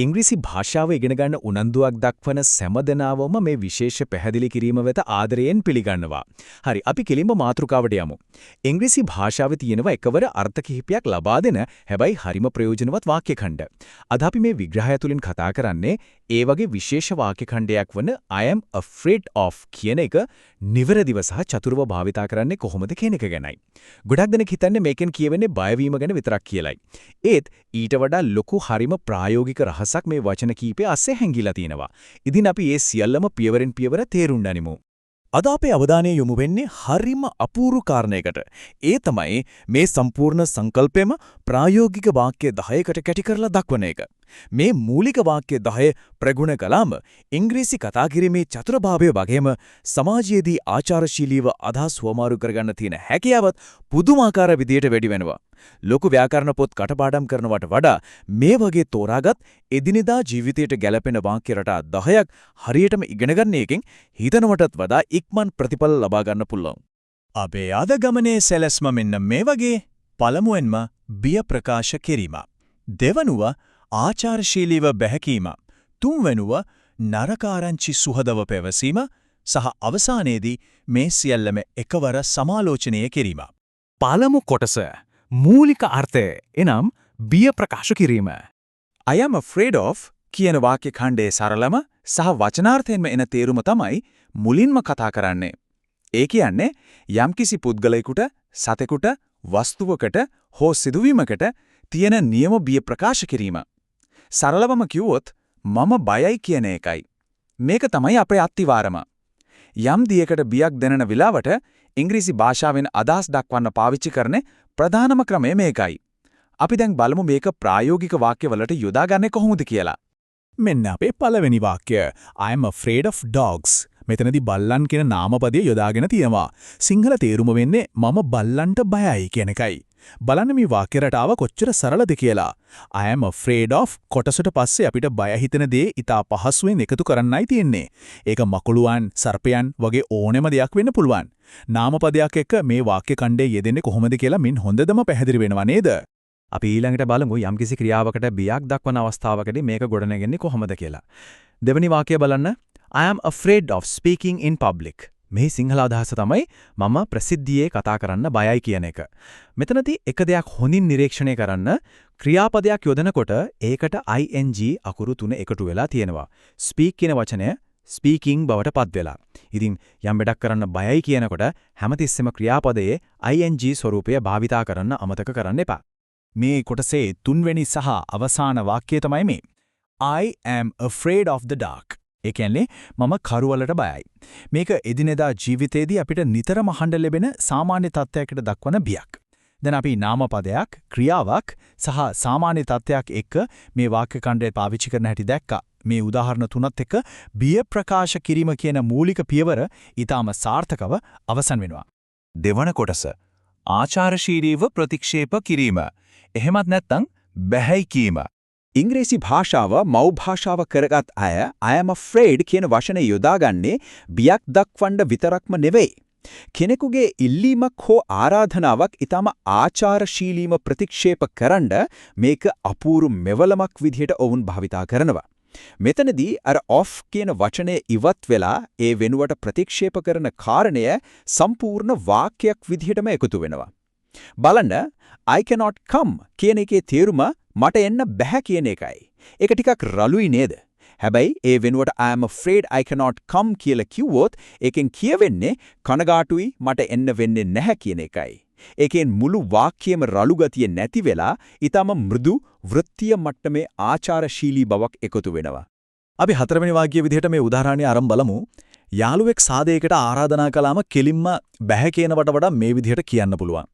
ඉංග්‍රීසි භාෂාව ඉගෙන ගන්න උනන්දුවක් දක්වන සෑම දෙනාවම මේ විශේෂ පැහැදිලි කිරීම වෙත ආදරයෙන් පිළිගන්නවා. හරි, අපි කෙලින්ම මාතෘකාවට යමු. ඉංග්‍රීසි භාෂාවේ තියෙනවා එකවර අර්ථ කිහිපයක් ලබා දෙන හැබැයි හරිම ප්‍රයෝජනවත් වාක්‍ය ඛණ්ඩ. අද අපි මේ විග්‍රහය තුලින් කතා කරන්නේ ඒ වගේ විශේෂ වාක්‍ය ඛණ්ඩයක් වන I am afraid of කියන එක නිවැරදිව සහ චතුරව භාවිතා කරන්නේ කොහොමද කියන එක ගැනයි. ගොඩක් දෙනෙක් හිතන්නේ මේකෙන් කියවෙන්නේ බයවීම ගැන විතරක් කියලායි. ඒත් ඊට වඩා ලොකු හරිම ප්‍රායෝගික රහසක් මේ වචන කීපය ASCII හැංගිලා තිනවා. ඉතින් අපි මේ සියල්ලම පියවරෙන් පියවර තේරුම් ගනිමු. අද අපේ අවධානය යොමු වෙන්නේ හරිම අපූර්ව කාරණයකට. ඒ තමයි මේ සම්පූර්ණ සංකල්පෙම ප්‍රායෝගික වාක්‍ය 10කට කැටි කරලා දක්වන එක. මේ මූලික වාක්‍ය 10 ප්‍රගුණ කළාම ඉංග්‍රීසි කතා කිරීමේ චතුරභාවය වගේම සමාජයේදී ආචාරශීලීව අදහස් වමාරු කරගන්න තියෙන හැකියාවත් පුදුමාකාර විදියට වැඩි වෙනවා. ලොකු ව්‍යාකරණ පොත් කටපාඩම් කරනවට වඩා මේ වගේ තෝරාගත් එදිනෙදා ජීවිතයට ගැලපෙන වාක්‍ය රටා 10ක් හරියටම ඉගෙන ගන්න එකෙන් හිතනවටත් වඩා ඉක්මන් ප්‍රතිඵල ලබා ගන්න පුළුවන්. අපේ අද ගමනේ සැලැස්ම මෙන්න මේ වගේ. පළමුවෙන්ම බිය ප්‍රකාශ කිරීම. දෙවනුව ආචාරශීලීව බැහැකීම. තුන්වෙනුව නරකාරංචි සුහදව පැවසීම සහ අවසානයේදී මේ සියල්ලම එකවර සමාලෝචනය කිරීම. පළමු කොටස මූලික අර්ථය එනම් බිය ප්‍රකාශ කිරීම. I am afraid of කියන වාක්‍ය ඛණ්ඩයේ සරලම සහ වචනාර්ථයෙන්ම එන තේරුම තමයි මුලින්ම කතා කරන්නේ. ඒ කියන්නේ යම්කිසි පුද්ගලයෙකුට, සතෙකුට, වස්තුවකට හෝ සිදුවීමකට තියෙන නියම බිය ප්‍රකාශ කිරීම. සරලවම කිව්වොත් මම බයයි කියන එකයි. මේක තමයි අපේ අත්තිවාරම. යම් දියකට බියක් දැනෙන වෙලාවට ඉංග්‍රීසි භාෂාවෙන් අදහස් දක්වන්න පාවිච්චි කරන ප්‍රධානම ක්‍රමය මේකයි. අපි දැන් බලමු මේක ප්‍රායෝගික වාක්‍යවලට යොදාගන්නේ කොහොමද කියලා. මෙන්න අපේ පළවෙනි වාක්‍ය I am afraid of dogs. මෙතනදී බල්ලන් කියන නාමපදය යොදාගෙන තියෙනවා. සිංහල තේරුම වෙන්නේ මම බල්ලන්ට බයයි කියන එකයි. බලන්න මේ වාක්‍ය රටාව කොච්චර සරලද කියලා. I am afraid of කොටසට පස්සේ අපිට බය හිතෙන දේ ඉතා පහසුවෙන් එකතු කරන්නයි තියෙන්නේ. ඒක මකුළුවන්, සර්පයන් වගේ ඕනෙම දෙයක් වෙන්න පුළුවන්. නාමපදයක් එක්ක මේ වාක්‍ය ඛණ්ඩය යෙදෙන්නේ කොහොමද කියලා මින් හොඳටම පැහැදිලි වෙනවා නේද? අපි ඊළඟට බලමු යම්කිසි ක්‍රියාවකට බියක් දක්වන අවස්ථාවකදී මේක ගොඩනගන්නේ කොහොමද කියලා. දෙවෙනි වාක්‍යය බලන්න. I am afraid of speaking in public. මේ සිංහල අදහස තමයි මම ප්‍රසිද්ධියේ කතා කරන්න බයයි කියන එක. මෙතනදී එක දෙයක් හොඳින් නිරීක්ෂණය කරන්න ක්‍රියාපදයක් යොදනකොට ඒකට ing අකුරු 3 එකතු වෙලා තියෙනවා. speak කියන වචනය speaking බවට පත් වෙලා. ඉතින් යම් වැඩක් කරන්න බයයි කියනකොට හැමතිස්සෙම ක්‍රියාපදයේ ing ස්වරූපය භාවිතා කරන්න අමතක කරන්න එපා. මේ කොටසේ තුන්වෙනි සහ අවසාන වාක්‍යය තමයි මේ. I am afraid of the dark. ඒ කියන්නේ මම කරුවලට බයයි. මේක එදිනෙදා ජීවිතේදී අපිට නිතරම අහන්න ලැබෙන සාමාන්‍ය තත්ත්වයකට දක්වන බියක්. දැන් අපි නාමපදයක්, ක්‍රියාවක් සහ සාමාන්‍ය තත්ත්වයක් එක්ක මේ වාක්‍ය ඛණ්ඩය පාවිච්චි කරන හැටි දැක්කා. මේ උදාහරණ තුනත් එක්ක බිය ප්‍රකාශ කිරීම කියන මූලික පියවර ඊටම සාර්ථකව අවසන් වෙනවා. දෙවන කොටස ආචාරශීලීව ප්‍රතික්ෂේප කිරීම. එහෙමත් නැත්නම් බැහැයි කීම. ඉංග්‍රීසි භාෂාව මව් භාෂාව කරගත් අය I am afraid කියන වචනේ යොදාගන්නේ බියක් දක්වන්න විතරක්ම නෙවෙයි. කෙනෙකුගේ ඉල්ලීමක් හෝ ආරාධනාවක් ඊටම ආචාරශීලීව ප්‍රතික්ෂේප කරන්න මේක අපූර්ව මෙවලමක් විදිහට ඔවුන් භාවිතා කරනවා. මෙතනදී අර of කියන වචනේ ඉවත් වෙලා ඒ වෙනුවට ප්‍රතික්ෂේප කරන කාරණය සම්පූර්ණ වාක්‍යයක් විදිහටම එකතු වෙනවා. බලන්න I cannot come කියන එකේ තේරුම මට එන්න බැහැ කියන එකයි. ඒක ටිකක් රළුයි නේද? හැබැයි ඒ වෙනුවට I am afraid I cannot come කියලා කිව්වොත් ඒකෙන් කියවෙන්නේ කනගාටුයි මට එන්න වෙන්නේ නැහැ කියන එකයි. ඒකෙන් මුළු වාක්‍යයේම රළු ගතිය නැති වෙලා ඊටම මෘදු වෘත්තීය මට්ටමේ ආචාරශීලී බවක් එකතු වෙනවා. අපි හතරවෙනි වාක්‍යයේ විදිහට මේ උදාහරණය ආරම්භ බලමු. යාළුවෙක් සාදයකට ආරාධනා කළාම කෙලින්ම බැහැ කියනවට වඩා මේ විදිහට කියන්න පුළුවන්.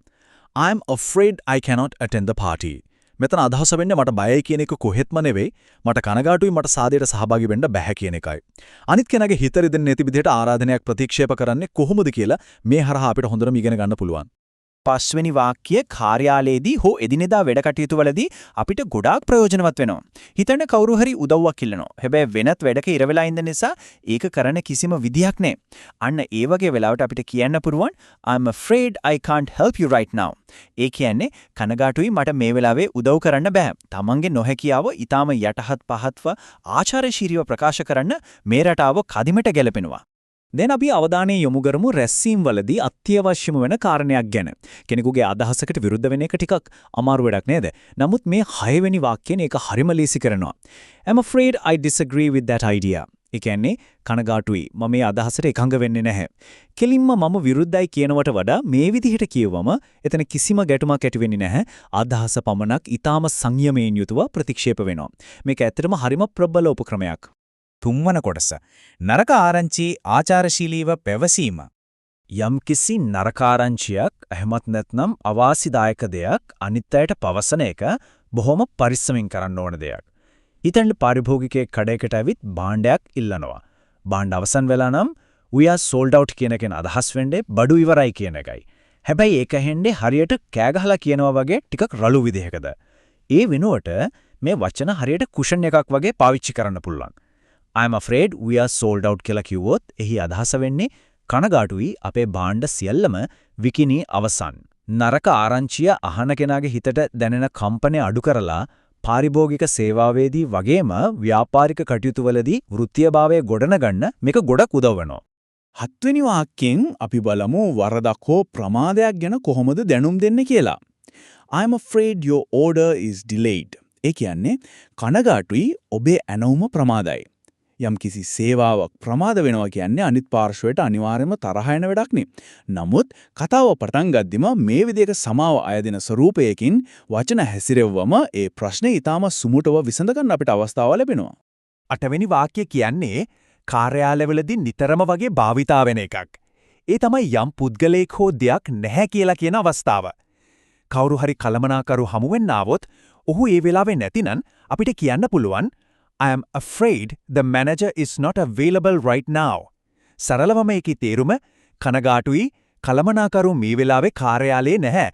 I am afraid I cannot attend the party. මෙතන අදහස වෙන්නේ මට බයයි කියන එක කොහෙත්ම නෙවෙයි, මට කනගාටුයි මට සාදයට සහභාගී වෙන්න බැහැ කියන එකයි. අනිත් කෙනාගේ හිත රිදෙන්නේ නැති විදිහට ආරාධනයක් ප්‍රතික්ෂේප කරන්නේ කොහොමද කියලා මේ හරහා අපිට හොඳටම ඉගෙන ගන්න පුළුවන්. පස්වෙනි වාක්‍යය කාර්යාලයේදී හෝ එදිනෙදා වැඩ කටයුතු වලදී අපිට ගොඩාක් ප්‍රයෝජනවත් වෙනවා. හිතන්න කවුරු හරි උදව්වක් ඉල්ලනවා. හැබැයි වෙනත් වැඩක ඉර වෙලා ඉන්න නිසා ඒක කරන්න කිසිම විදියක් නැහැ. අන්න ඒ වගේ වෙලාවට අපිට කියන්න පුළුවන් I'm afraid I can't help you right now. ඒ කියන්නේ කනගාටුයි මට මේ වෙලාවේ උදව් කරන්න බෑ. තමන්ගේ නොහැකියාව ඊටාම යටහත් පහත්ව ආචාරශීලීව ප්‍රකාශ කරන්න මේ රටාව කදිමට ගැලපෙනවා. දැන් අපි අවධානය යොමු කරමු රැස්වීම් වලදී අත්‍යවශ්‍යම වෙන කාරණයක් ගැන. කෙනෙකුගේ අදහසකට විරුද්ධ වෙන එක ටිකක් අමාරු වැඩක් නේද? නමුත් මේ 6 වෙනි වාක්‍යයෙන් ඒක හරිම ලේසි කරනවා. I'm afraid I disagree with that idea. ඒ කියන්නේ කනගාටුයි මම මේ අදහසට එකඟ වෙන්නේ නැහැ. කෙලින්ම මම විරුද්ධයි කියනවට වඩා මේ විදිහට කියවම එතන කිසිම ගැටුමක් ඇති වෙන්නේ නැහැ. අදහස පමණක් ඊටාම සංයමයෙන් යුතුව ප්‍රතික්ෂේප වෙනවා. මේක ඇත්තටම හරිම ප්‍රබල උපක්‍රමයක්. තුන්වන කොටස නරක ආරංචි ආචාරශීලීව පැවසීම. යම්කිසි නරකාරංචියක් එහෙමත් නැත්නම් අවාසිදායක දෙයක් අනිත් අයට පවසන එක බොහොම පරිස්සමින් කරන්න ඕන දෙයක්. ඊතෙන්ද පාරිභෝගිකයෙක් කඩේකට ඇවිත් භාණ්ඩයක් ඉල්ලනවා. භාණ්ඩ අවසන් වෙලා නම් we are sold out කියන එකෙන් අදහස් වෙන්නේ බඩු ඉවරයි කියන එකයි. හැබැයි ඒක හෙන්නේ හරියට කෑ ගහලා කියනවා වගේ ටිකක් රළු විදිහකද. ඒ වෙනුවට මේ වචන හරියට කුෂන් එකක් වගේ පාවිච්චි කරන්න පුළුවන්. I'm afraid we are sold out කියලා කිව්වොත් එහි අදහස වෙන්නේ කනගාටුයි අපේ භාණ්ඩ සියල්ලම විකිණී අවසන්. නරක ආරංචිය අහන කෙනාගේ හිතට දැනෙන කම්පනය අඩු කරලා පාරිභෝගික සේවාවේදී වගේම ව්‍යාපාරික කටයුතු වලදී වෘත්තීයභාවය ගොඩනගන්න මේක ගොඩක් උදව් වෙනවා. හත්වෙනි වාක්‍යයෙන් අපි බලමු වරදක් හෝ ප්‍රමාදයක් ගැන කොහොමද දැනුම් දෙන්නේ කියලා. I'm afraid your order is delayed. ඒ කියන්නේ කනගාටුයි ඔබේ ඇනවුම ප්‍රමාදයි. යම්කිසි සේවාවක් ප්‍රමාද වෙනවා කියන්නේ අනිත් පාර්ශ්වයට අනිවාර්යයෙන්ම තරහ යන වැඩක් නේ. නමුත් කතාව පටන් ගද්දිම මේ විදිහට සමාව අයදින ස්වරූපයකින් වචන හැසිරෙව්වම ඒ ප්‍රශ්නේ ඊටාම සුමුටව විසඳ ගන්න අපිට අවස්ථාව ලැබෙනවා. අටවෙනි වාක්‍ය කියන්නේ කාර්යාලවලදී නිතරම වගේ භාවිතා වෙන එකක්. ඒ තමයි යම් පුද්ගලයෙක් හෝ දෙයක් නැහැ කියලා කියන අවස්ථාව. කවුරු හරි කලමනාකරු හමු වෙන්න ආවොත් ඔහු ඒ වෙලාවේ නැතිනම් අපිට කියන්න පුළුවන් I am afraid the manager is not available right now. සරලවම මේකේ තේරුම කනගාටුයි කලමනාකරු මේ වෙලාවේ කාර්යාලයේ නැහැ.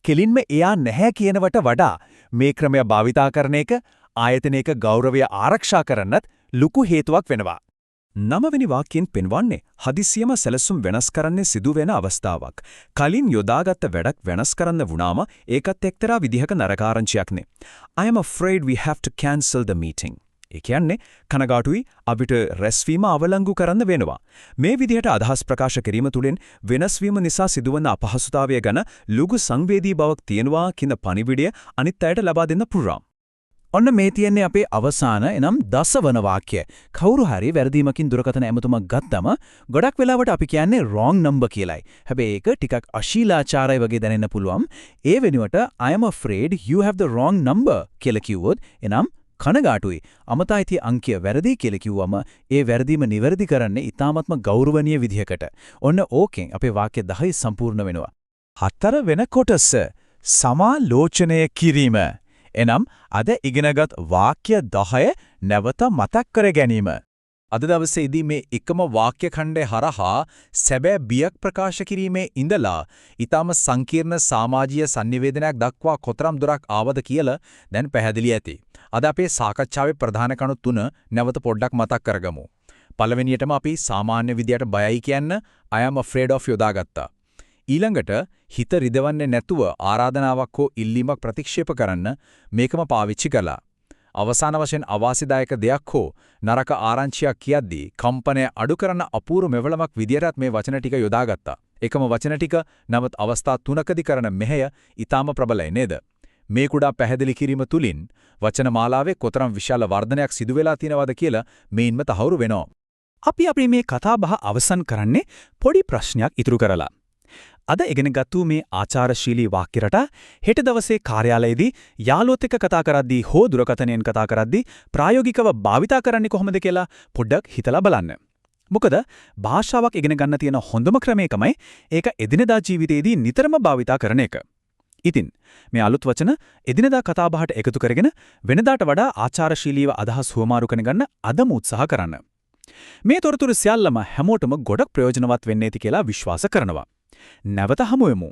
කෙලින්ම එයා නැහැ කියනවට වඩා මේ ක්‍රමය භාවිතා කරන එක ආයතනයක ගෞරවය ආරක්ෂා කරන්නත් ලොකු හේතුවක් වෙනවා. 9 වෙනි වාක්‍යයෙන් පෙන්වන්නේ හදිසියම සැලසුම් වෙනස් කරන්න සිදුවෙන අවස්ථාවක්. කලින් යොදාගත්ත වැඩක් වෙනස් කරන්න වුණාම ඒකත් එක්තරා විදිහක නරකාරංචියක්නේ. I am afraid we have to cancel the meeting. ඒ කියන්නේ කනගාටුයි අපිට රැස්වීම අවලංගු කරන්න වෙනවා. මේ විදිහට අදහස් ප්‍රකාශ කිරීම තුළින් වෙනස් වීම නිසා සිදුවන අපහසුතාවය ගැන ලොකු සංවේදී බවක් තියෙනවා කියන පණිවිඩය අනිත් අයට ලබා දෙන්න පුළුවන්. ඔන්න මේ තියන්නේ අපේ අවසාන එනම් 10 වන වාක්‍යය. කවුරු හරි වැරදීමකින් දුරකථන ඇමතුමක් ගත්තම ගොඩක් වෙලාවට අපි කියන්නේ wrong number කියලායි. හැබැයි ඒක ටිකක් අශීලාචාරය වගේ දැනෙන්න පුළුවන්. ඒ වෙනුවට I am afraid you have the wrong number කියලා කිව්වොත් එනම් කනගාටුයි අමතා ඇති අංකය වැරදි කියලා කිව්වම ඒ වැරදීම නිවැරදි කරන්නේ ඊටාත්ම ගෞරවනීය විදිහකට. ඔන්න ඕකෙන් අපේ වාක්‍ය 10 සම්පූර්ණ වෙනවා. 4 වෙන කොටස සමාලෝචනය කිරීම. එනම් අද ඉගෙනගත් වාක්‍ය 10 නැවත මතක් කර ගැනීම. අද දවසේදී මේ එකම වාක්‍ය ඛණ්ඩය හරහා සැබෑ බියක් ප්‍රකාශ කිරීමේ ඉඳලා ඊටම සංකීර්ණ සමාජීය sannivedanayak දක්වා කොතරම් දුරක් ආවද කියලා දැන් පැහැදිලි ඇති. අද අපේ සාකච්ඡාවේ ප්‍රධාන කණු 3 නැවත පොඩ්ඩක් මතක් කරගමු. පළවෙනියටම අපි සාමාන්‍ය විදියට බයයි කියන්න I am afraid of යොදාගත්තා. ඊළඟට හිත රිදවන්නේ නැතුව ආරාධනාවක් හෝ ඉල්ලීමක් ප්‍රතික්ෂේප කරන්න මේකම පාවිච්චි කළා. අවසාන වශයෙන් අවාසිදායක දෙයක් හෝ නරක ආරංචියක් කියද්දී කම්පනය අඩු කරන අපූර්ව මෙවලමක් විදියටත් මේ වචන ටික යොදාගත්තා. එකම වචන ටික නමුත් අවස්ථා 3කදී කරන මෙහෙය ඊටාම ප්‍රබලයි නේද? මේ කුඩා පැහැදිලි කිරීම තුලින් වචන මාලාවේ කොතරම් විශාල වර්ධනයක් සිදු වෙලා තියෙනවද කියලා මේන්ම තහවුරු වෙනවා. අපි මේ කතා බහ අවසන් කරන්නේ පොඩි ප්‍රශ්නයක් ඉතුරු කරලා. අද ඉගෙනගත්තු මේ ආචාරශීලී වාක්‍ය රට හෙට දවසේ කාර්යාලයේදී යාළුවොත් එක්ක කතා කරද්දී හෝ දුරකථනයෙන් කතා කරද්දී ප්‍රායෝගිකව භාවිතා කරන්නේ කොහොමද කියලා පොඩ්ඩක් හිතලා බලන්න. මොකද භාෂාවක් ඉගෙන ගන්න තියෙන හොඳම ක්‍රමයකමයි ඒක එදිනෙදා ජීවිතයේදී නිතරම භාවිතා කරන එක. ඉතින් මේ අලුත් වචන එදිනෙදා කතාබහට එකතු කරගෙන වෙනදාට වඩා ආචාරශීලීව අදහස් හුවමාරු කරගන්න අදම උත්සාහ කරන්න. මේ තොරතුරු සියල්ලම හැමෝටම ගොඩක් ප්‍රයෝජනවත් වෙන්නේ ඇති කියලා විශ්වාස කරනවා. නැවත හමු වෙමු.